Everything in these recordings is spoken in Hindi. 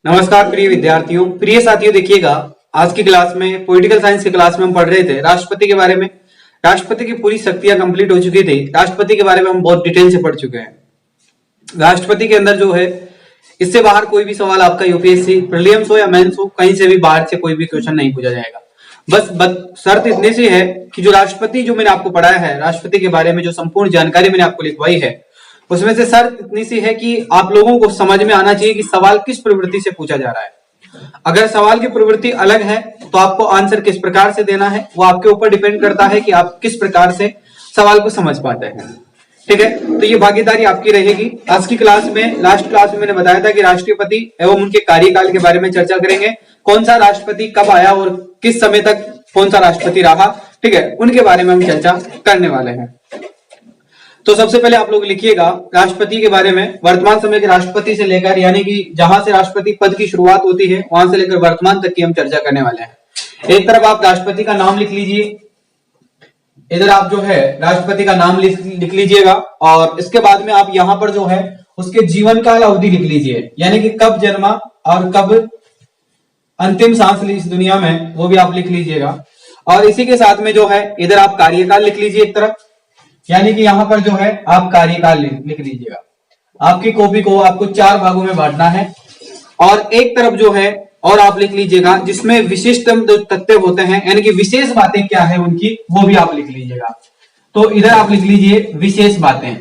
नमस्कार प्रिय विद्यार्थियों, प्रिय साथियों, देखिएगा आज की क्लास में पॉलिटिकल साइंस की क्लास में हम पढ़ रहे थे राष्ट्रपति के बारे में। राष्ट्रपति की पूरी शक्तियां कंप्लीट हो चुकी थी। राष्ट्रपति के बारे में हम बहुत डिटेल से पढ़ चुके हैं। राष्ट्रपति के अंदर जो है, इससे बाहर कोई भी सवाल आपका यूपीएससी प्रीलिम्स हो या मेंस हो, कहीं से भी बाहर से कोई भी क्वेश्चन नहीं पूछा जाएगा। बस शर्त इतनी सी है कि जो राष्ट्रपति जो मैंने आपको पढ़ाया है, राष्ट्रपति के बारे में जो संपूर्ण जानकारी मैंने आपको लिखवाई है, उसमें से शर्त इतनी सी है कि आप लोगों को समझ में आना चाहिए कि सवाल किस प्रवृत्ति से पूछा जा रहा है। अगर सवाल की प्रवृत्ति अलग है तो आपको आंसर किस प्रकार से देना है वो आपके ऊपर डिपेंड करता है कि आप किस प्रकार से सवाल को समझ पाते हैं। ठीक है, तो ये भागीदारी आपकी रहेगी। आज की क्लास में, लास्ट क्लास में मैंने बताया था कि राष्ट्रपति एवं उनके कार्यकाल के बारे में चर्चा करेंगे। कौन सा राष्ट्रपति कब आया और किस समय तक कौन सा राष्ट्रपति रहा, ठीक है, उनके बारे में हम चर्चा करने वाले हैं। तो सबसे पहले आप लोग लिखिएगा राष्ट्रपति के बारे में। वर्तमान समय के राष्ट्रपति से लेकर, यानी कि जहां से राष्ट्रपति पद की शुरुआत होती है वहां से लेकर वर्तमान तक की हम चर्चा करने वाले हैं। एक तरफ आप राष्ट्रपति का नाम लिख लीजिए, इधर आप जो है राष्ट्रपति का नाम लिख लीजिएगा, और इसके बाद में आप यहां पर जो है उसके जीवन काल अवधि लिख लीजिए, यानी कि कब जन्मा और कब अंतिम सांस ली इस दुनिया में, वो भी आप लिख लीजिएगा। और इसी के साथ में जो है इधर आप कार्यकाल लिख लीजिए एक तरफ, यानी कि यहां पर जो है आप कार्यकाल लिख लीजिएगा। आपकी कॉपी को आपको 4 भागों में बांटना है, और एक तरफ जो है और आप लिख लीजिएगा जिसमें विशिष्ट तथ्य होते हैं, यानी कि विशेष बातें क्या है उनकी, वो भी आप लिख लीजिएगा। तो इधर आप लिख लीजिए विशेष बातें,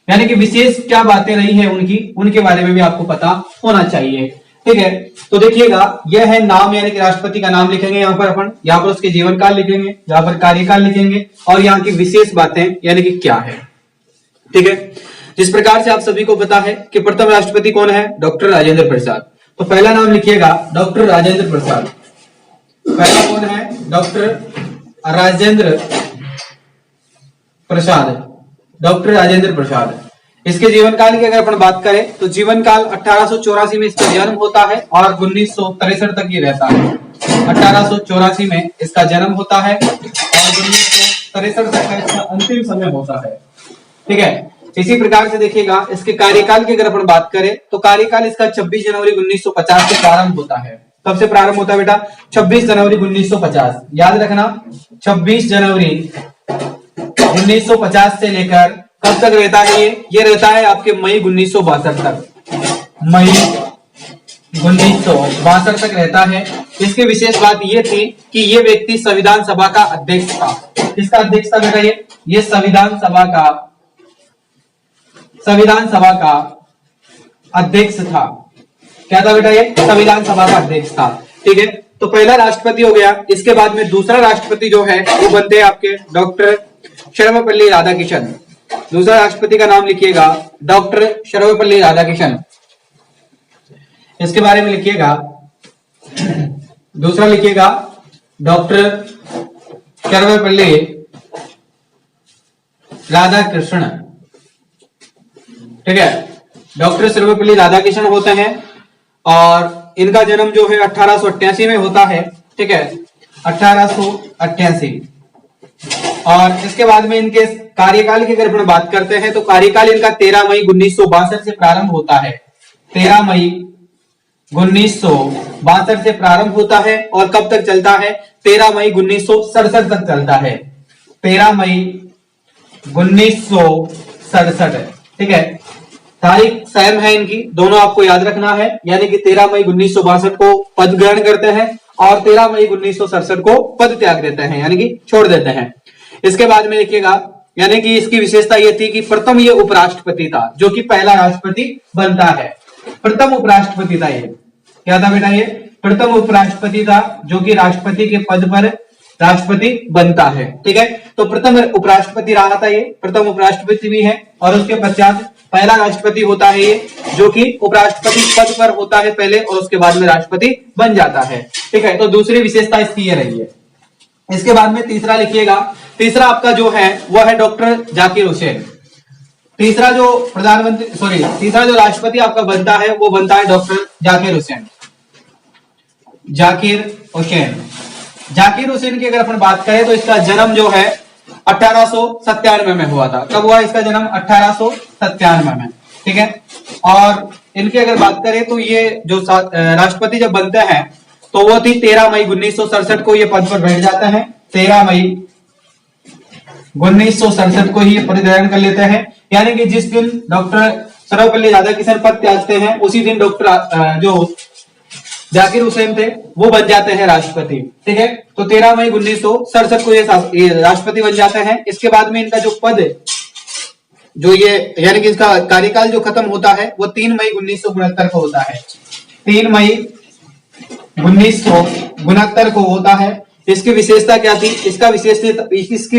यानी कि विशेष क्या बातें रही है उनकी, उनके बारे में भी आपको पता होना चाहिए। ठीक है, तो देखिएगा यह है नाम, यानी कि राष्ट्रपति का नाम लिखेंगे यहाँ पर अपन, यहाँ पर उसके जीवन काल लिखेंगे, यहाँ पर कार्यकाल लिखेंगे, और यहाँ की विशेष बातें यानी कि क्या है। ठीक है, जिस प्रकार से आप सभी को पता है कि प्रथम राष्ट्रपति कौन है, डॉक्टर राजेंद्र प्रसाद। तो पहला नाम लिखिएगा डॉक्टर राजेंद्र प्रसाद। पहला कौन है, डॉक्टर राजेंद्र प्रसाद, डॉक्टर राजेंद्र प्रसाद। इसके जीवन काल की अगर अपन बात करें तो जीवन काल 1884 में इसका जन्म होता है और 1963 तक ये रहता है। 1884 में इसका जन्म होता है और 1963 तक का इसका अंतिम समय होता है। ठीक है, इसी प्रकार से देखिएगा इसके कार्यकाल की अगर अपन बात करें तो कार्यकाल इसका 26 जनवरी 1950 से प्रारंभ होता है। कब से प्रारंभ होता है बेटा? 26 जनवरी 1950। याद रखना, 26 जनवरी 1950 से लेकर कब तक रहता है ये रहता है आपके मई 1962 तक। मई 1962 तक रहता है। इसकी विशेष बात ये थी कि ये व्यक्ति संविधान सभा का अध्यक्ष था। किसका अध्यक्ष था बेटा? ये संविधान सभा का अध्यक्ष था। क्या था बेटा? ये संविधान सभा का अध्यक्ष था। ठीक है, तो पहला राष्ट्रपति हो गया। इसके बाद में दूसरा राष्ट्रपति जो है वो बनते हैं आपके डॉक्टर सर्वपल्ली राधाकृष्णन। दूसरा राष्ट्रपति का नाम लिखिएगा डॉक्टर सर्वपल्ली राधाकृष्णन। इसके बारे में लिखिएगा, दूसरा लिखिएगा डॉक्टर सर्वपल्ली राधाकृष्णन। ठीक है, डॉक्टर सर्वपल्ली राधाकृष्णन होते हैं और इनका जन्म जो है 1888 में होता है। ठीक है, 1888। और इसके बाद में इनके कार्यकाल की अगर अपन बात करते हैं तो कार्यकाल इनका 13 मई 1962 से प्रारंभ होता है। 13 मई 1962 से प्रारंभ होता है और कब तक चलता है? 13 मई 1967 तक चलता है। 13 मई 1967। ठीक है, तारीख सेम है इनकी, दोनों आपको याद रखना है, यानी कि 13 मई 1962 को पद ग्रहण करते हैं और 13 मई 1967 को पद त्याग देते हैं, यानी कि छोड़ देते हैं। इसके बाद में देखिएगा, यानी कि इसकी विशेषता यह थी कि प्रथम ये उपराष्ट्रपति था जो कि पहला राष्ट्रपति बनता है। प्रथम उपराष्ट्रपति था ये। क्या था बेटा? ये प्रथम उपराष्ट्रपति था जो कि राष्ट्रपति के पद पर राष्ट्रपति बनता है। ठीक है, तो प्रथम उपराष्ट्रपति रहा था ये, प्रथम उपराष्ट्रपति भी है, और उसके पश्चात पहला राष्ट्रपति होता है ये जो कि उपराष्ट्रपति पद पर होता है पहले और उसके बाद में राष्ट्रपति बन जाता है। ठीक है, तो दूसरी विशेषता इसकी ये रही है। इसके बाद में तीसरा लिखिएगा, तीसरा आपका जो है वह है डॉक्टर जाकिर हुसैन। तीसरा जो राष्ट्रपति आपका बनता है वो बनता है डॉक्टर जाकिर हुसैन। जाकिर हुसैन की अगर अपन बात करें तो इसका जन्म जो है 1897 में हुआ था। कब हुआ इसका जन्म? 1897 में। ठीक है, और इनकी अगर बात करें तो ये जो राष्ट्रपति जब बनते हैं तो वो थी 13 मई 1967 को ये पद पर बैठ जाते हैं। 13 मई 1967 को ही पद ग्रहण कर लेते हैं। यानी कि जिस दिन डॉक्टर सर्वपल्ली राधाकृष्णन पद त्यागते हैं उसी दिन डॉक्टर जो जाकिर हुसैन थे वो बन जाते हैं राष्ट्रपति। ठीक है, तो 13 मई 1967 को ये राष्ट्रपति बन जाते हैं। इसके बाद में इनका जो पद जो ये यानी कि इसका कार्यकाल जो खत्म होता है वो 3 मई 1969 को होता है। 3 मई 1969 को होता है। इसकी विशेषता क्या थी? इसकी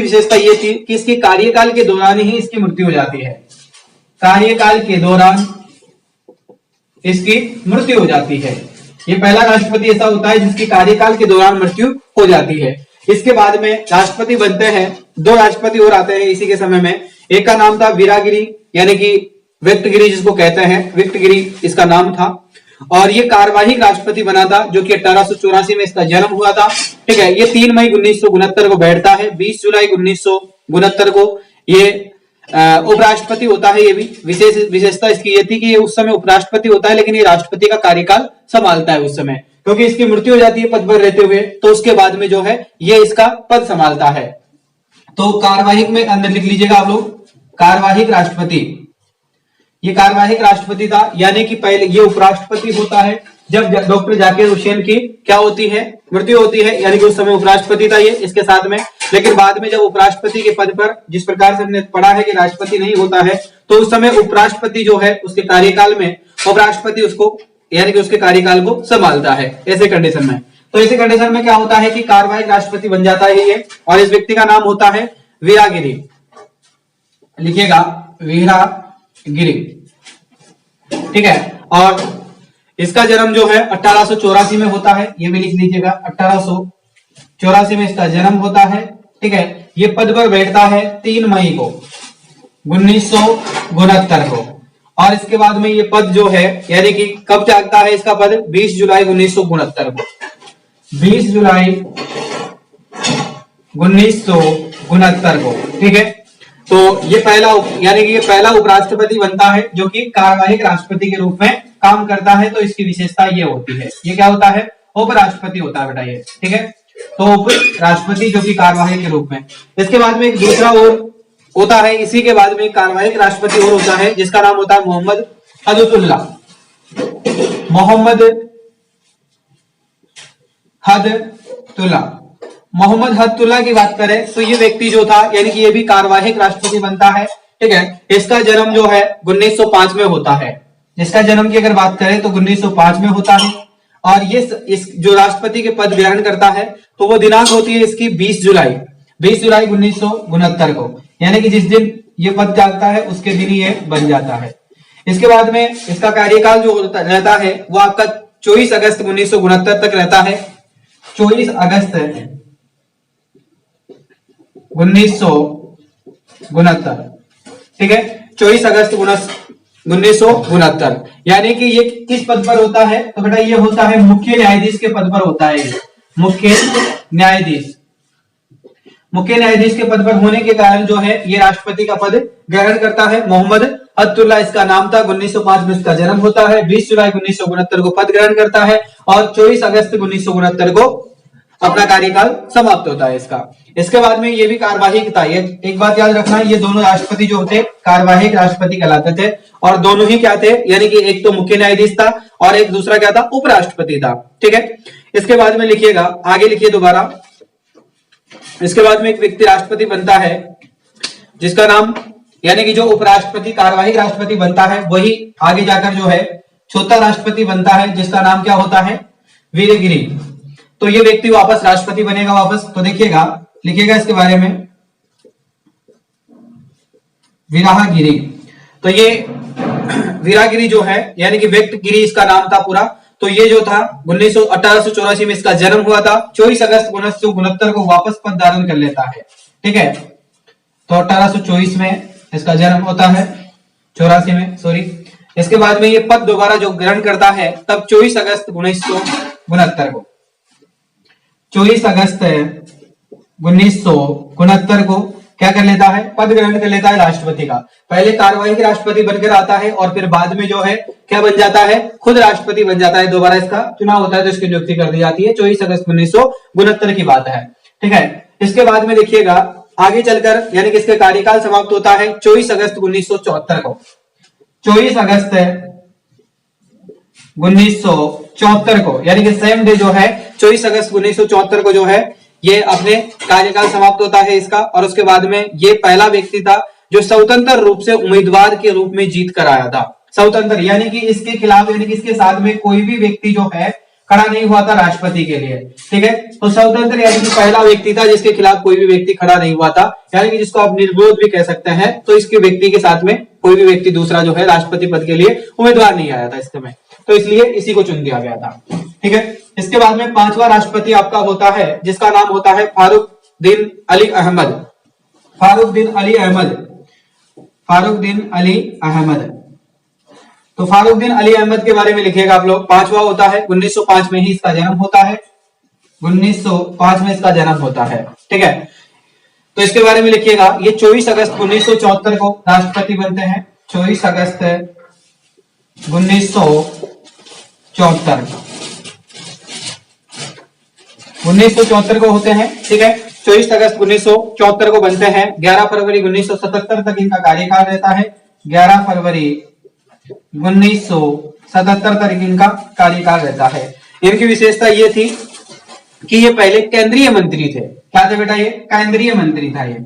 विशेषता ये थी कि इसके कार्यकाल के दौरान ही इसकी मृत्यु हो जाती है। कार्यकाल के दौरान इसकी मृत्यु हो जाती है। ये पहला राष्ट्रपति ऐसा होता है जिसकी कार्यकाल के दौरान मृत्यु हो जाती है। इसके बाद में राष्ट्रपति बनते हैं, 2 राष्ट्रपति और आते हैं इसी के समय में। एक का नाम था वीरागिरी यानी कि विक्टगिरी जिसको कहते हैं, विक्टगिरी इसका नाम था। और ये कार्यवाही राष्ट्रपति बना था जो कि 1884 में इसका जन्म हुआ था। ठीक है, ये 3 मई 1969 को बैठता है। 20 जुलाई 1969 को ये उपराष्ट्रपति होता है। ये भी विशेषता इसकी ये थी कि ये उस समय उपराष्ट्रपति होता है लेकिन ये राष्ट्रपति का कार्यकाल संभालता है उस समय, क्योंकि इसकी मृत्यु हो जाती है पद पर रहते हुए। तो उसके बाद में जो है ये इसका पद संभालता है। तो कार्यवाहिक में अंदर लिख लीजिएगा आप लोग, कार्यवाहिक राष्ट्रपति। ये कार्यवाहिक राष्ट्रपति था, यानी कि पहले ये उपराष्ट्रपति होता है जब डॉक्टर जाकिर हुसैन की क्या होती है? मृत्यु होती है। यानी कि उस समय उपराष्ट्रपति था ये इसके साथ में। लेकिन बाद में जब उपराष्ट्रपति के पद पर, जिस प्रकार से हमने पढ़ा है कि राष्ट्रपति नहीं होता है, तो उस समय उपराष्ट्रपति जो है उसके कार्यकाल में उपराष्ट्रपति उसको यानी कि उसके कार्यकाल को संभालता है ऐसे कंडीशन में। तो ऐसे कंडीशन में क्या होता है कि कार्यवाही राष्ट्रपति बन जाता है ये। और इस व्यक्ति का नाम होता है वीरागिरी। लिखिएगा वीरागिरी। ठीक है, और इसका जन्म जो है 1884 में होता है। ये भी लिख लीजिएगा, 1884 में इसका जन्म होता है। ठीक है, ये पद पर बैठता है 3 मई को 1969 को। और इसके बाद में ये पद जो है यानी कि कब त्यागता है इसका पद? 20 जुलाई 1969 को। 20 जुलाई 1969 को। ठीक है, तो ये पहला यानी कि ये पहला उपराष्ट्रपति बनता है जो कि कार्यवाही राष्ट्रपति के रूप में काम करता है। तो इसकी विशेषता ये होती है, ये क्या होता है? उपराष्ट्रपति होता है बेटा ये। ठीक है, तो उपराष्ट्रपति जो कि कार्यवाही के रूप में। इसके बाद में एक दूसरा और होता है, इसी के बाद में कार्यवाही राष्ट्रपति और होता है जिसका नाम होता है मोहम्मद हदुतुल्ला। मोहम्मद हदुतुल्ला की बात करें तो ये व्यक्ति जो था यानी कि ये भी कार्यवाही राष्ट्रपति बनता है। ठीक है, इसका जन्म जो है 1905 में होता है। इसका जन्म की अगर बात करें तो 1905 में होता है। और ये इस जो राष्ट्रपति के पद ग्रहण करता है तो वो दिनांक होती है इसकी 20 जुलाई 1969 को। यानी कि जिस दिन ये पद त्यागता है उसके दिन ही ये बन जाता है। इसके बाद में इसका कार्यकाल जो रहता है वो आपका 24 अगस्त 1969 तक रहता है। 24 अगस्त 1969। ठीक है, 24 अगस्त 1969। यानी कि ये किस पद पर होता है? तो बेटा ये होता है मुख्य न्यायाधीश के पद पर होता है। मुख्य न्यायाधीश के पद पर होने के कारण जो है ये राष्ट्रपति का पद ग्रहण करता है। मोहम्मद हदुतुल्ला इसका नाम था। 1905 में इसका जन्म होता है। 20 जुलाई 1969 को पद ग्रहण करता है और 24 अगस्त 1969 को अपना कार्यकाल समाप्त होता है इसका। इसके बाद में ये भी कार्यवाही था। ये एक बात याद रखना, ये दोनों राष्ट्रपति जो होते कार्यवाही राष्ट्रपति कहलाते थे। और दोनों ही क्या थे? यानी कि एक तो मुख्य न्यायाधीश था और एक दूसरा क्या था? उपराष्ट्रपति था। ठीक है, इसके बाद में लिखिएगा, आगे लिखिए दोबारा। इसके बाद में एक व्यक्ति राष्ट्रपति बनता है जिसका नाम यानी कि जो उपराष्ट्रपति कार्यवाही राष्ट्रपति बनता है वही आगे जाकर जो है चौथा राष्ट्रपति बनता है जिसका नाम क्या होता है? वीरगिरी। तो ये व्यक्ति वापस राष्ट्रपति बनेगा वापस। तो देखिएगा, लिखिएगा इसके बारे में वीरागिरी। तो ये वीरागिरी जो है यानी कि विक्टगिरी इसका नाम था पूरा। तो ये जो था 1884 में इसका जन्म हुआ था। 24 अगस्त 1969 को वापस पद धारण कर लेता है। ठीक है, तो 1824 में इसका जन्म होता है, 84 में सॉरी। इसके बाद में ये पद दोबारा जो ग्रहण करता है तब 24 अगस्त 1969 को। 24 अगस्त 1969 को क्या कर लेता है, पद ग्रहण कर लेता है राष्ट्रपति का। पहले कार्यवाही के राष्ट्रपति बनकर आता है और फिर बाद में जो है क्या बन जाता है, खुद राष्ट्रपति बन जाता है। दोबारा इसका चुनाव होता है तो इसकी नियुक्ति कर दी जाती है। 24 अगस्त 1969 की बात है, ठीक है। इसके बाद में देखिएगा आगे चलकर यानी कि इसका कार्यकाल समाप्त होता है 24 अगस्त 1974 को। 24 अगस्त 1974 को यानी कि सेम डे जो है 24 अगस्त 1974 को जो है ये अपने कार्यकाल समाप्त होता है इसका। और उसके बाद में ये पहला व्यक्ति था जो स्वतंत्र रूप से उम्मीदवार के रूप में जीत कर आया था। स्वतंत्र यानी कि इसके खिलाफ यानी कि इसके साथ में कोई भी व्यक्ति जो है खड़ा नहीं हुआ था राष्ट्रपति के लिए, ठीक है। तो स्वतंत्र यानी कि पहला व्यक्ति था जिसके खिलाफ कोई भी व्यक्ति खड़ा नहीं हुआ था, यानी कि जिसको आप निर्विरोध भी कह सकते हैं। तो इसके व्यक्ति के साथ में कोई भी व्यक्ति दूसरा जो है राष्ट्रपति पद के लिए उम्मीदवार नहीं आया था इस समय, तो इसलिए इसी को चुन दिया गया था, ठीक है। इसके बाद में 5वां राष्ट्रपति आपका होता है जिसका नाम होता है फारुखदीन अली अहमद। फारुखदीन अली अहमद, फारुखदीन अली अहमद। तो फारुखदीन अली अहमद के बारे में लिखिएगा आप लोग। 5वां होता है 1905 में ही इसका जन्म होता है, 1905 में इसका जन्म होता है, ठीक है। तो इसके बारे में लिखिएगा ये 24 अगस्त 1974 को राष्ट्रपति बनते हैं। 24 अगस्त 1974 को होते हैं, ठीक है। 24 अगस्त 1974 को बनते हैं। 11 फरवरी 1977 तक इनका कार्यकाल रहता है। 11 फरवरी 1977 तक इनका कार्यकाल रहता है। इनकी विशेषता ये थी कि ये पहले केंद्रीय मंत्री थे। क्या थे बेटा, ये केंद्रीय मंत्री था। ये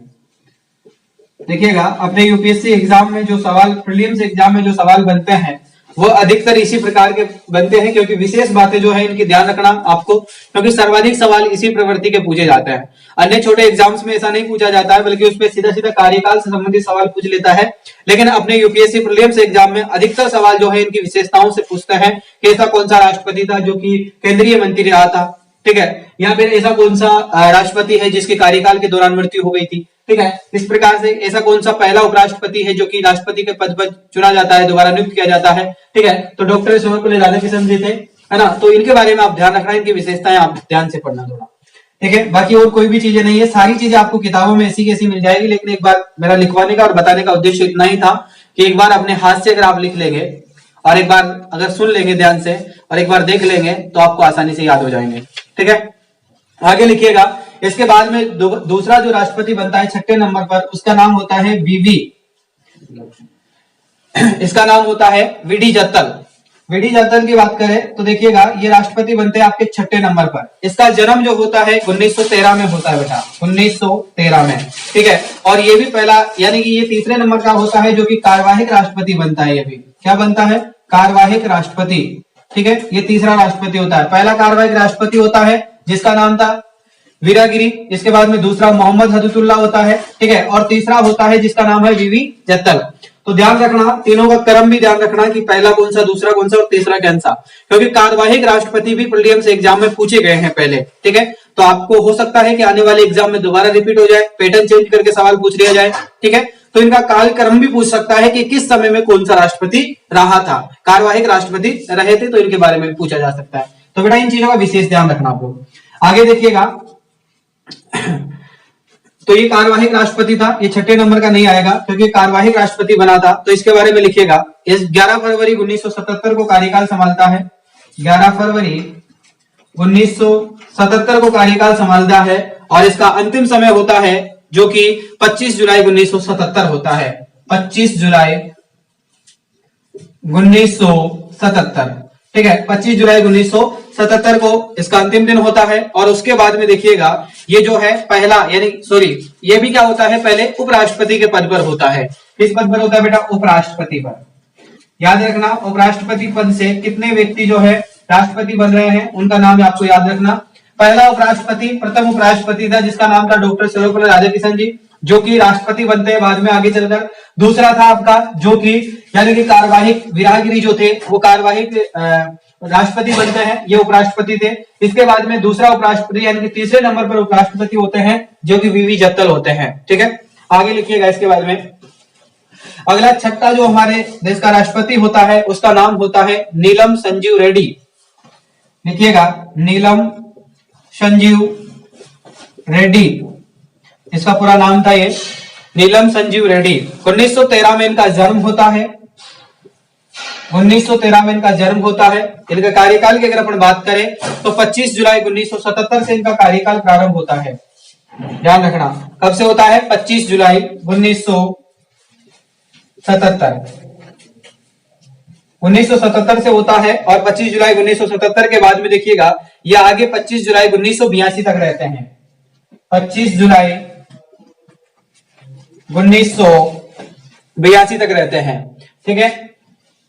देखिएगा अपने यूपीएससी एग्जाम में जो सवाल, प्रीलिम्स एग्जाम में जो सवाल बनते हैं वो अधिकतर इसी प्रकार के बनते हैं, क्योंकि विशेष बातें जो है इनकी ध्यान रखना आपको, क्योंकि सर्वाधिक सवाल इसी प्रवृत्ति के पूछे जाते हैं। अन्य छोटे एग्जाम्स में ऐसा नहीं पूछा जाता है, बल्कि उसमें सीधा सीधा कार्यकाल से संबंधित सवाल पूछ लेता है। लेकिन अपने यूपीएससी प्रीलिम्स एग्जाम में अधिकतर सवाल जो है इनकी विशेषताओं से पूछते हैं कि ऐसा कौन सा राष्ट्रपति था जो कि केंद्रीय मंत्री रहा था, ठीक है, या फिर ऐसा कौन सा राष्ट्रपति है जिसके कार्यकाल के दौरान मृत्यु हो गई थी, ठीक है। इस प्रकार से ऐसा कौन सा पहला उपराष्ट्रपति है जो कि राष्ट्रपति के पद पर चुना जाता है, दोबारा नियुक्त किया जाता है, ठीक है। तो डॉक्टर सर्वपल्ली राधाकृष्णन जी थे, है ना। तो इनके बारे में आप ध्यान रखना, इनकी विशेषताएं आप ध्यान से पढ़ना थोड़ा, ठीक है। बाकी और कोई भी चीजें नहीं है, सारी चीजें आपको किताबों में ऐसी कैसी मिल जाएगी। लेकिन एक बार मेरा लिखवाने का और बताने का उद्देश्य इतना ही था कि एक बार अपने हाथ से अगर आप लिख लेंगे और एक बार अगर सुन लेंगे ध्यान से और एक बार देख लेंगे तो आपको आसानी से याद हो जाएंगे, ठीक है। आगे लिखिएगा। इसके बाद में दूसरा जो राष्ट्रपति बनता है 6ठे नंबर पर, उसका नाम होता है वीवी, इसका नाम होता है वीडी जत्तल। वीडी जत्तल की बात करें तो देखिएगा ये राष्ट्रपति बनते हैं आपके 6ठे नंबर पर। इसका जन्म जो होता है 1913 में होता है बेटा, 1913 में, ठीक है। और ये भी पहला यानी कि ये तीसरे नंबर का होता है जो कि कार्यवाहक राष्ट्रपति बनता है। ये भी क्या बनता है, कार्यवाहक राष्ट्रपति, ठीक है। ये तीसरा राष्ट्रपति होता है। पहला कार्यवाहक राष्ट्रपति होता है जिसका नाम था वीरागिरी। इसके बाद में दूसरा मोहम्मद हदुतुल्ला होता है, ठीक है। और तीसरा होता है जिसका नाम है वीवी जत्तल। तो ध्यान रखना, तीनों का क्रम भी ध्यान रखना कि पहला कौन सा, दूसरा कौन सा और तीसरा कौन सा, क्योंकि कार्यवाहक राष्ट्रपति भी प्रीलिम्स एग्जाम में पूछे गए हैं पहले, ठीक है। तो आपको हो सकता है कि आने वाले एग्जाम में दोबारा रिपीट हो जाए, पैटर्न चेंज करके सवाल पूछ लिया जाए, ठीक है। तो इनका कालक्रम भी पूछ सकता है कि किस समय में कौन सा राष्ट्रपति रहा था, कार्यवाहक राष्ट्रपति रहे थे, तो इनके बारे में पूछा जा सकता है। तो बेटा इन चीजों का विशेष ध्यान रखना आपको। आगे देखिएगा, तो ये कार्यवाहक राष्ट्रपति था, ये 6ठे नंबर का नहीं आएगा क्योंकि कार्यवाहक राष्ट्रपति बना था। तो इसके बारे में लिखिएगा, इस 11 फरवरी 1977 को कार्यकाल संभालता है। 11 फरवरी 1977 को कार्यकाल संभालता है और इसका अंतिम समय होता है जो कि 25 जुलाई 1977 होता है। 25 जुलाई 1977, ठीक है। 25 जुलाई 1977 को इसका अंतिम दिन होता है। और उसके बाद में देखिएगा ये जो है पहला यानी सॉरी ये भी क्या होता है, पहले उपराष्ट्रपति के पद पर होता है। किस पद पर होता है बेटा, उपराष्ट्रपति पर। याद रखना, उपराष्ट्रपति पद से कितने व्यक्ति जो है राष्ट्रपति बन रहे हैं उनका नाम आपको याद रखना। पहला उपराष्ट्रपति, प्रथम उपराष्ट्रपति था जिसका नाम था डॉक्टर सर्वपल्ली राधाकृष्णन जी, जो कि राष्ट्रपति बनते हैं बाद में आगे चलकर। दूसरा था आपका जो कि यानी कि कार्यवाहक वीरागिरी जो थे वो कार्यवाहक राष्ट्रपति बनते हैं, ये उपराष्ट्रपति थे। इसके बाद में दूसरा उपराष्ट्रपति यानी कि तीसरे नंबर पर उपराष्ट्रपति होते हैं जो कि वीवी जत्तल होते हैं, ठीक है। आगे लिखिएगा। इसके बाद में अगला 6ठा जो हमारे देश का राष्ट्रपति होता है उसका नाम होता है नीलम संजीव रेड्डी। लिखिएगा, नीलम संजीव रेड्डी इसका पूरा नाम था ये, नीलम संजीव रेड्डी 1913 में इनका जन्म होता है। 1913 में इनका जन्म होता है। इनका कार्यकाल की अगर अपन बात करें तो 25 जुलाई 1977 से इनका कार्यकाल प्रारंभ होता है। ध्यान रखना कब से होता है, 25 जुलाई 1977 से होता है। और 25 जुलाई 1977 के बाद में देखिएगा ये आगे 25 जुलाई 1982 तक रहते हैं। 25 जुलाई 1982 तक रहते हैं, ठीक है,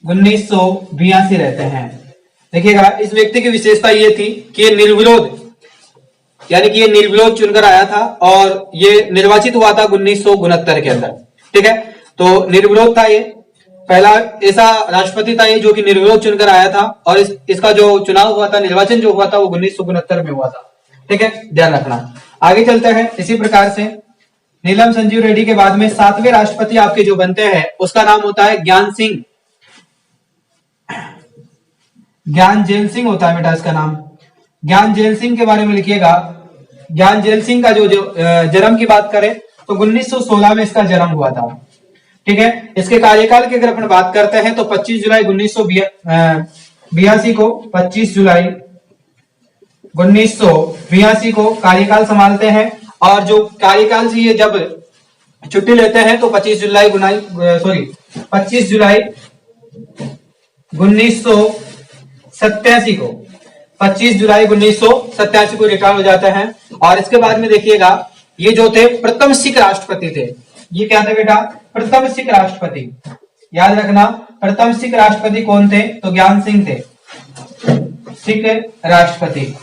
1982 रहते हैं। देखिएगा इस व्यक्ति की विशेषता ये थी कि ये निर्विरोध, यानी कि ये निर्विरोध चुनकर आया था और ये निर्वाचित हुआ था 1969 के अंदर, ठीक है। तो निर्विरोध था, ये पहला ऐसा राष्ट्रपति था ये जो कि निर्विरोध चुनकर आया था। और इसका जो चुनाव हुआ था, निर्वाचन जो हुआ था वो 1969 में हुआ था, ठीक है, ध्यान रखना। आगे चलते हैं। इसी प्रकार से नीलम संजीव रेड्डी के बाद में 7वें राष्ट्रपति आपके जो बनते हैं उसका नाम होता है ज्ञान सिंह, ज्ञान जेल सिंह होता है बेटा इसका नाम। ज्ञान जेल सिंह के बारे में लिखिएगा। ज्ञान जेल सिंह का जो जन्म की बात करें तो 1916 में इसका जन्म हुआ था, ठीक है। इसके कार्यकाल की अगर अपन बात करते हैं तो 25 जुलाई 1982 को 25 जुलाई 1982 को कार्यकाल संभालते हैं। और जो कार्यकाल से ये जब छुट्टी लेते हैं तो 25 जुलाई 1987 को 25 जुलाई 1987 को रिटायर हो जाते हैं। और इसके बाद में देखिएगा ये जो थे प्रथम सिख राष्ट्रपति थे। ये क्या थे बेटा, प्रथम सिख राष्ट्रपति। याद रखना प्रथम सिख राष्ट्रपति कौन थे, तो ज्ञान सिंह थे, सिख राष्ट्रपति।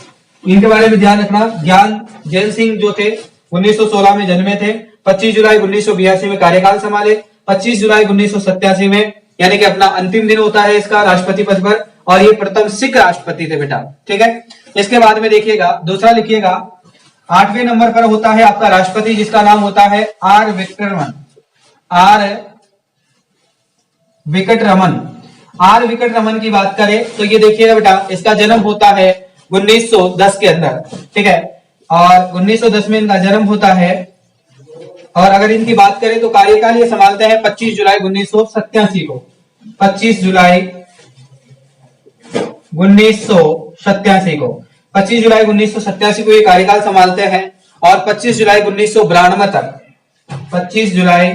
इनके बारे में ध्यान रखना। ज्ञान जेल सिंह जो थे 1916 में जन्मे थे, 25 जुलाई 1982 में कार्यकाल संभाले, 25 जुलाई 1987 में यानी कि अपना अंतिम दिन होता है इसका राष्ट्रपति पद पर। और ये प्रथम सिख राष्ट्रपति थे बेटा, ठीक है। इसके बाद में देखिएगा दूसरा लिखिएगा 8वें नंबर पर होता है आपका राष्ट्रपति जिसका नाम होता है आर वेंकटरमन। आर वेंकटरमन की बात करें तो ये देखिएगा बेटा इसका जन्म होता है 1910 के अंदर, ठीक है। और 1910 में इनका जन्म होता है। और अगर इनकी बात करें तो कार्यकाल ये संभालते हैं 25 जुलाई 1987 को, 25 जुलाई 1987 को, 25 जुलाई 1987 को ये कार्यकाल संभालते हैं। और 25 जुलाई 1992 तक, 25 जुलाई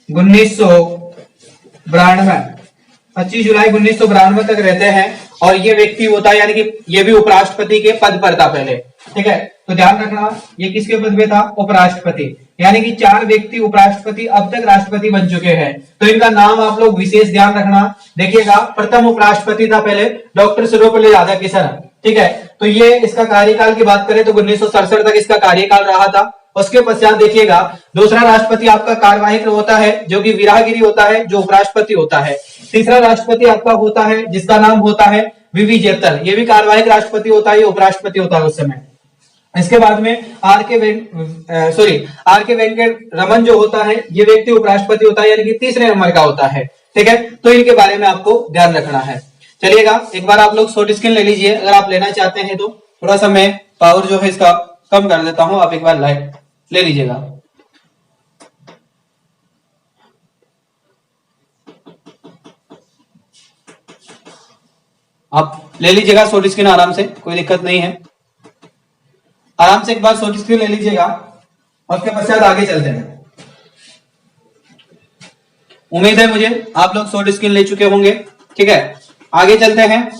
1992 तक रहते हैं। और ये व्यक्ति होता है यानी कि ये भी उपराष्ट्रपति के पद पर था पहले, ठीक है। तो ध्यान रखना ये किसके पद पे था, उपराष्ट्रपति। यानी कि 4 व्यक्ति उपराष्ट्रपति अब तक राष्ट्रपति बन चुके हैं। तो इनका नाम आप लोग विशेष ध्यान रखना। देखिएगा प्रथम उपराष्ट्रपति था पहले डॉक्टर सर्वपल्ली राधाकृष्णन, ठीक है। तो ये इसका कार्यकाल की बात करें तो 1967 तक इसका कार्यकाल रहा था। उसके पश्चात देखिएगा दूसरा राष्ट्रपति आपका कार्यवाहक होता है जो कि विराहगिरी होता है, जो उपराष्ट्रपति होता है। तीसरा राष्ट्रपति आपका होता है जिसका नाम होता है वीवी जेतल, ये भी कार्यवाहक राष्ट्रपति होता है, उपराष्ट्रपति होता है उस समय। इसके बाद में आर के वेंकट रमन जो होता है ये व्यक्ति उपराष्ट्रपति होता है यानी कि तीसरे नंबर का होता है, ठीक है। तो इनके बारे में आपको ध्यान रखना है। चलिएगा एक बार आप लोग शॉर्ट स्क्रीन ले लीजिए अगर आप लेना चाहते हैं तो। थोड़ा सा मैं पावर जो है इसका कम कर देता हूं, आप एक बार लाइट ले लीजिएगा। आप ले लीजिएगा शॉर्ट स्क्रीन आराम से, कोई दिक्कत नहीं है। आराम से एक बार शॉर्ट स्क्रीन ले लीजिएगा और उसके पश्चात आगे चलते हैं। उम्मीद है मुझे आप लोग शॉर्ट स्क्रीन ले चुके होंगे, ठीक है। आगे चलते हैं।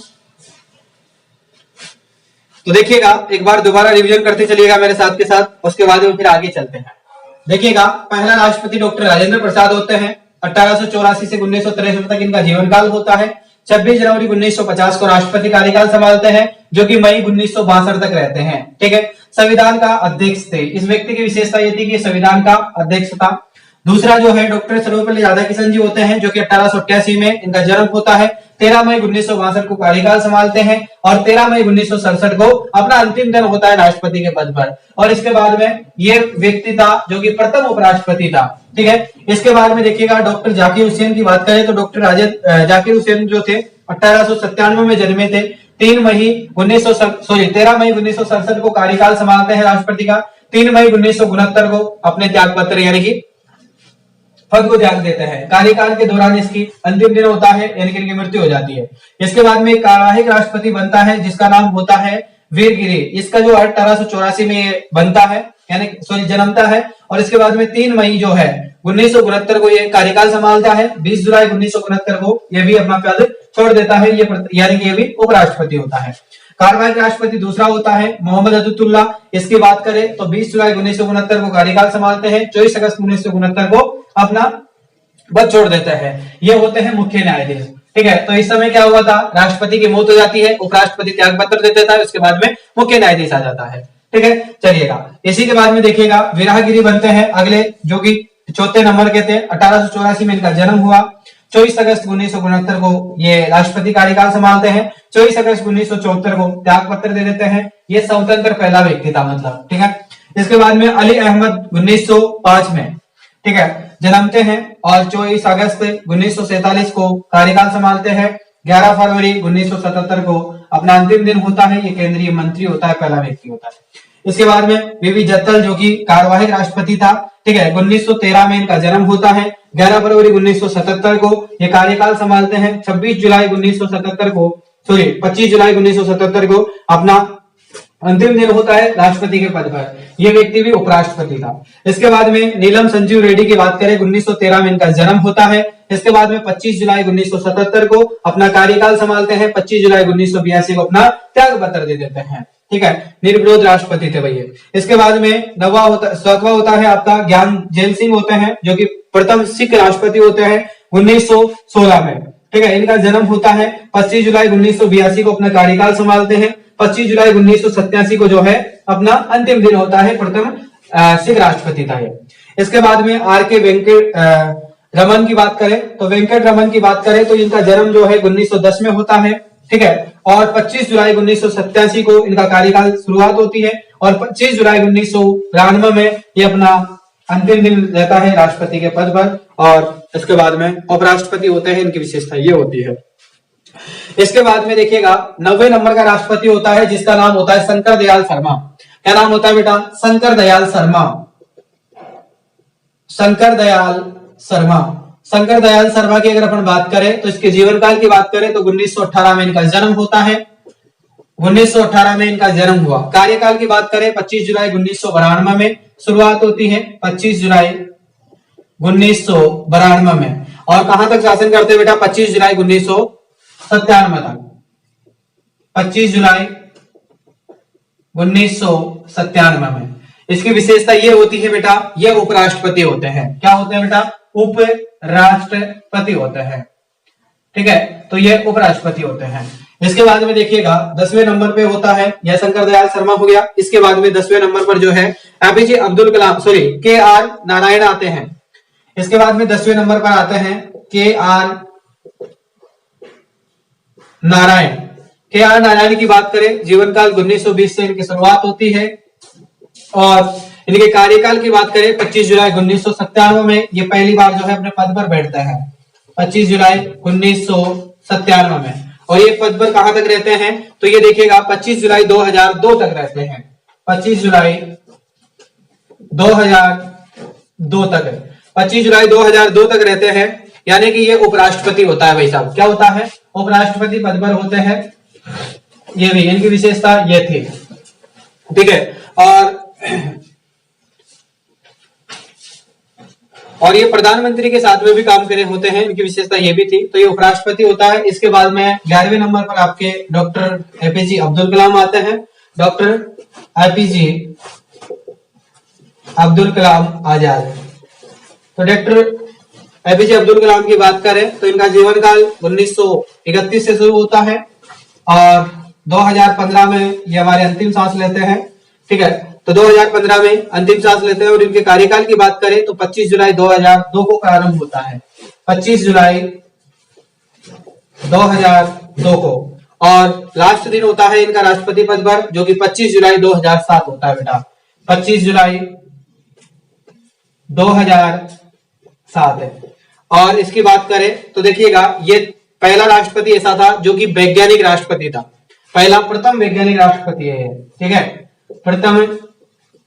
तो देखिएगा एक बार दोबारा रिवीजन करते चलिएगा मेरे साथ के साथ, उसके बाद में फिर आगे चलते हैं। देखिएगा पहला राष्ट्रपति डॉक्टर राजेंद्र प्रसाद होते हैं। 1884 से 1963 तक इनका जीवन काल होता है। 26 जनवरी 1950 को राष्ट्रपति कार्यकाल संभालते हैं जो कि मई 1962 तक रहते हैं, ठीक है। संविधान का अध्यक्ष थे। इस व्यक्ति की विशेषता ये थी कि संविधान का अध्यक्ष था। दूसरा जो है डॉक्टर सर्वपल्ली राधाकृष्णन जी होते हैं जो कि 1888 में इनका जन्म होता है। 13 मई 1962 को कार्यकाल संभालते हैं और 13 मई 1967 को अपना अंतिम दिन होता है राष्ट्रपति के पद पर। और इसके बाद में ये व्यक्ति था जो कि प्रथम उपराष्ट्रपति था, ठीक है। इसके बाद में देखिएगा डॉक्टर जाकिर हुसैन की बात करें तो डॉक्टर जाकिर हुसैन जो थे 1897 में जन्मे थे। 13 मई 1967 को कार्यकाल संभालते हैं राष्ट्रपति का। 3 मई 1969 को अपने त्याग पत्र यानी कि पद को त्याग देते हैं। कार्यकाल के दौरान इसकी अंतिम दिन होता है यानी कि इनकी मृत्यु हो जाती है। इसके बाद में एक कार्यवाहक राष्ट्रपति बनता है जिसका नाम होता है वीरगिरी। इसका जो 1884 में बनता है यानी सॉरी जन्मता है और इसके बाद में 3 मई जो है 1969 को ये कार्यकाल संभालता है। 20 जुलाई 1969 को ये भी अपना पद छोड़ देता है, ये यानी कि ये भी उपराष्ट्रपति होता है। कार्यवाहक राष्ट्रपति दूसरा होता है मोहम्मद अतुल्ला। इसकी बात करें तो 20 जुलाई 1969 को कार्यकाल संभालते हैं, 24 अगस्त 1969 को अपना पद छोड़ देते हैं। ये होते हैं मुख्य न्यायाधीश। ठीक है, तो इस समय क्या हुआ था, राष्ट्रपति की मौत हो जाती है, उपराष्ट्रपति त्याग पत्र देता था, उसके बाद में मुख्य न्यायाधीश आ जाता है। ठीक है, चलिएगा इसी के बाद में देखिएगा वीरागिरी बनते हैं अगले, जो कि चौथे नंबर के थे। 1884 में इनका जन्म हुआ। 24 अगस्त 1969 को ये राष्ट्रपति कार्यकाल संभालते हैं। 24 अगस्त 1974 को त्याग पत्र दे देते हैं। ये स्वतंत्र पहला व्यक्ति था मतलब। ठीक है, इसके बाद में अली अहमद 1905 में ठीक है जन्मते हैं और 24 अगस्त 1947 को कार्यकाल संभालते हैं। 11 फरवरी 1977 को अपना अंतिम दिन होता है। ये केंद्रीय मंत्री होता है, पहला व्यक्ति होता है। इसके बाद में बीबी जत्तल जो कि कार्यवाहक राष्ट्रपति था। ठीक है, 1913 में इनका जन्म होता है। 11 फरवरी 1977 को ये कार्यकाल संभालते हैं। 26 जुलाई 1977 को 25 जुलाई 1977 को अपना अंतिम दिन होता है राष्ट्रपति के पद पर। यह व्यक्ति भी उपराष्ट्रपति था। इसके बाद में नीलम संजीव रेड्डी की बात करें, 1913 में इनका जन्म होता है। इसके बाद में 25 जुलाई 1977 को अपना कार्यकाल संभालते हैं। 25 जुलाई 1982 को अपना त्याग पत्र दे देते हैं। ठीक है, निर्विरोध राष्ट्रपति थे भैया। इसके बाद में 7वां होता है आपका ज्ञान जेल सिंह होते हैं, जो कि प्रथम सिख राष्ट्रपति होते हैं 1916 में। ठीक है, इनका जन्म होता है। 25 जुलाई 1982 को अपना कार्यकाल संभालते हैं। 25 जुलाई 1987 को जो है अपना अंतिम दिन होता है, प्रथम सिख राष्ट्रपति था ये। इसके बाद में आर के वेंकट रमन की बात करें तो वेंकट रमन की बात करें तो इनका जन्म जो है 1910 में होता है। ठीक है, और 25 जुलाई 1987 को इनका कार्यकाल शुरुआत होती है और 25 जुलाई 1992 में ये अपना अंतिम दिन रहता है राष्ट्रपति के पद पर और इसके बाद में उपराष्ट्रपति होते हैं। इनकी विशेषता ये होती है। इसके बाद में देखिएगा 90 नंबर का राष्ट्रपति होता है जिसका नाम होता है शंकर दयाल शर्मा। क्या नाम होता है बेटा? शंकर दयाल शर्मा। शंकर दयाल शर्मा। शंकर दयाल शर्मा की अगर अपन बात करें तो इसके जीवन काल की बात करें तो 1918 में इनका जन्म होता है। 1918 में इनका जन्म हुआ। कार्यकाल की बात करें 25 जुलाई 1992 में शुरुआत होती है। 25 जुलाई 1992 में और कहां तक शासन करते हैं बेटा? 25 जुलाई 1997 तक। 25 जुलाई 1997 में। इसकी विशेषता ये होती है बेटा, ये उपराष्ट्रपति होते हैं। क्या होते हैं बेटा? उपराष्ट्रपति होते हैं। ठीक है, तो ये उपराष्ट्रपति होते हैं। इसके बाद में देखिएगा 10वें नंबर पे होता है, यह शंकर दयाल शर्मा हो गया। इसके बाद में 10वें नंबर पर जो है एपीजे अब्दुल कलाम के आर नारायण आते हैं। इसके बाद में 10वें नंबर पर आते हैं के आर नारायण की बात करें, जीवन काल 1920 से इनकी शुरुआत होती है और इनके कार्यकाल की बात करें 25 जुलाई 1997 में ये पहली बार जो है अपने पद पर बैठते हैं। 25 जुलाई 1997 में। और ये पद पर कहां तक रहते हैं तो ये देखिएगा 25 जुलाई 2002 तक रहते हैं। 25 जुलाई 2002 तक 25 जुलाई 2002 तक रहते हैं, यानी कि ये उपराष्ट्रपति होता है भाई साहब। क्या होता है? उपराष्ट्रपति पद पर होते हैं। ये भी इनकी विशेषता ये थी। ठीक है, और ये प्रधानमंत्री के साथ में भी काम करे होते हैं। इनकी विशेषता ये भी थी। तो ये उपराष्ट्रपति होता है। इसके बाद में 11वें नंबर पर आपके डॉक्टर एपीजे अब्दुल कलाम आते हैं। Doctor APJ Abdul Kalam Azad. तो डॉक्टर एपीजे अब्दुल कलाम की बात करें तो इनका जीवन काल 1931 से शुरू होता है और 2015 में ये हमारे अंतिम सांस लेते हैं। ठीक है, तो 2015 में अंतिम सांस लेते हैं और इनके कार्यकाल की बात करें तो 25 जुलाई 2002 को प्रारंभ होता है। 25 जुलाई 2002 को और लास्ट दिन होता है इनका राष्ट्रपति पद पर, जो कि 25 जुलाई 2007 होता है बेटा। 25 जुलाई 2007 है। और इसकी बात करें तो देखिएगा ये पहला राष्ट्रपति ऐसा था जो कि वैज्ञानिक राष्ट्रपति था। प्रथम वैज्ञानिक राष्ट्रपति है। ठीक है, प्रथम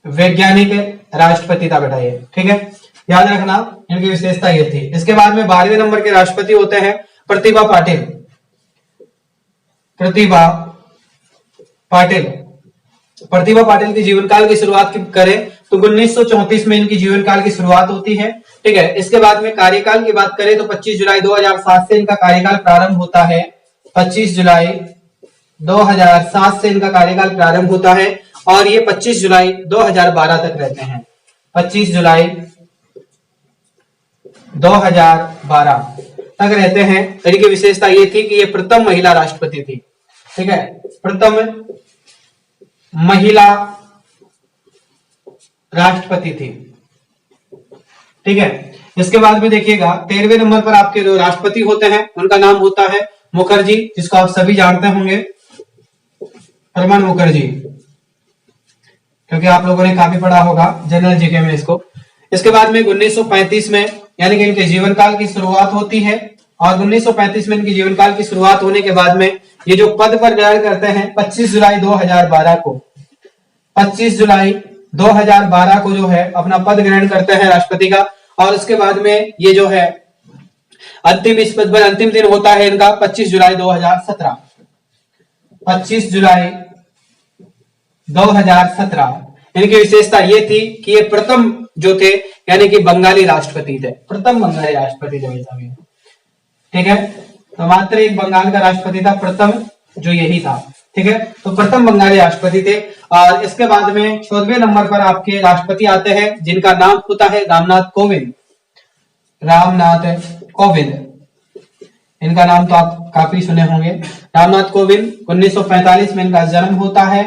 वैज्ञानिक राष्ट्रपति था बेटा ये, ठीक है, याद रखना इनकी विशेषता ये थी। इसके बाद में 12वें नंबर के राष्ट्रपति होते हैं प्रतिभा पाटिल। प्रतिभा पाटिल, प्रतिभा पाटिल के जीवन काल की शुरुआत करें तो 1934 में इनकी जीवन काल की शुरुआत होती है, ठीक है। इसके बाद में कार्यकाल की बात करें तो 25 जुलाई 2007 से इनका कार्यकाल प्रारंभ होता है। 25 जुलाई 2007 से इनका कार्यकाल प्रारंभ होता है और ये 25 जुलाई 2012 तक रहते हैं। 25 जुलाई 2012 तक रहते हैं। इनकी विशेषता ये थी कि ये प्रथम महिला राष्ट्रपति थी, ठीक है, प्रथम महिला राष्ट्रपति थी, ठीक है। इसके बाद में देखिएगा 13वें नंबर पर आपके जो राष्ट्रपति होते हैं उनका नाम होता है मुखर्जी, जिसको आप सभी जानते होंगे, प्रणब मुखर्जी, क्योंकि आप लोगों ने काफी पढ़ा होगा जनरल जीके में इसको। इसके बाद में 1935 में यानी कि इनके जीवन काल की शुरुआत होती है और 1935 में इनके जीवन काल की शुरुआत होने के बाद में ये जो पद पर ग्रहण करते हैं 25 जुलाई 2012 को, 25 जुलाई 2012 को जो है अपना पद ग्रहण करते हैं राष्ट्रपति का। और उसके बाद में ये जो है अंतिम इस पद पर अंतिम दिन होता है इनका 25 जुलाई 2017। 25 जुलाई 2017 इनकी विशेषता ये थी कि ये प्रथम जो थे यानी कि बंगाली राष्ट्रपति थे, प्रथम बंगाली राष्ट्रपति थे, ठीक है। तो मात्र एक बंगाल का राष्ट्रपति था प्रथम, जो यही था, ठीक है। तो प्रथम बंगाली राष्ट्रपति थे। और इसके बाद में 14वें नंबर पर आपके राष्ट्रपति आते हैं जिनका नाम होता है रामनाथ कोविंद। रामनाथ कोविंद, इनका नाम तो आप काफी सुने होंगे। रामनाथ कोविंद 1945 में इनका जन्म होता है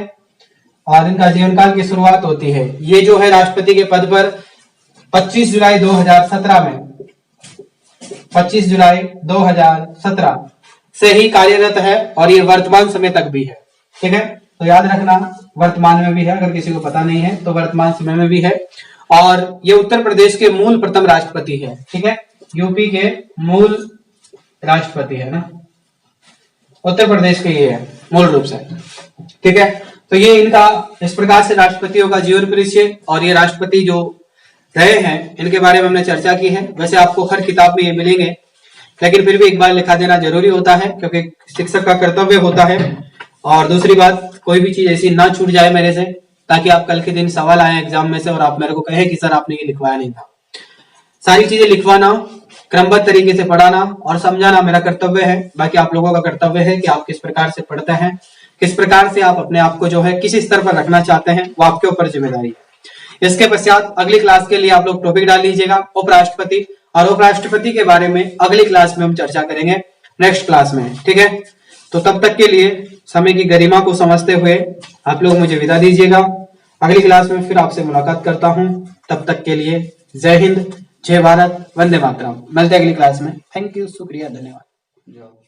और इनका जीवन काल की शुरुआत होती है। ये जो है राष्ट्रपति के पद पर 25 जुलाई 2017 में, 25 जुलाई 2017 से ही कार्यरत है और ये वर्तमान समय तक भी है, ठीक है। तो याद रखना वर्तमान में भी है, अगर किसी को पता नहीं है तो वर्तमान समय में भी है। और ये उत्तर प्रदेश के मूल प्रथम राष्ट्रपति है, ठीक है, यूपी के मूल राष्ट्रपति है ना, उत्तर प्रदेश के ये है मूल रूप से, ठीक है। तो ये इनका इस प्रकार से राष्ट्रपतियों का जीवन परिचय और ये राष्ट्रपति जो रहे हैं इनके बारे में हमने चर्चा की है। वैसे आपको हर किताब में ये मिलेंगे, लेकिन फिर भी एक बार लिखा देना जरूरी होता है क्योंकि शिक्षक का कर्तव्य होता है। और दूसरी बात, कोई भी चीज ऐसी ना छूट जाए मेरे से, ताकि आप कल के दिन सवाल आए एग्जाम में से और आप मेरे को कहे कि सर आपने ये लिखवाया नहीं था। सारी चीजें लिखवाना, क्रमबद्ध तरीके से पढ़ाना और समझाना मेरा कर्तव्य है। बाकी आप लोगों का कर्तव्य है कि आप किस प्रकार से पढ़ते हैं, किस प्रकार से आप अपने आप को जो है किस स्तर पर रखना चाहते हैं, वो आपके ऊपर जिम्मेदारी है। इसके पश्चात अगली क्लास के लिए आप लोग टॉपिक डाल लीजिएगा उपराष्ट्रपति, और उपराष्ट्रपति के बारे में अगली क्लास में हम चर्चा करेंगे, नेक्स्ट क्लास में, ठीक है। तो तब तक के लिए समय की गरिमा को समझते हुए आप लोग मुझे विदा दीजिएगा। अगली क्लास में फिर आपसे मुलाकात करता हूं। तब तक के लिए जय हिंद, जय भारत, वंदे मातरम। मिलते हैं अगली क्लास में। थैंक यू, शुक्रिया, धन्यवाद।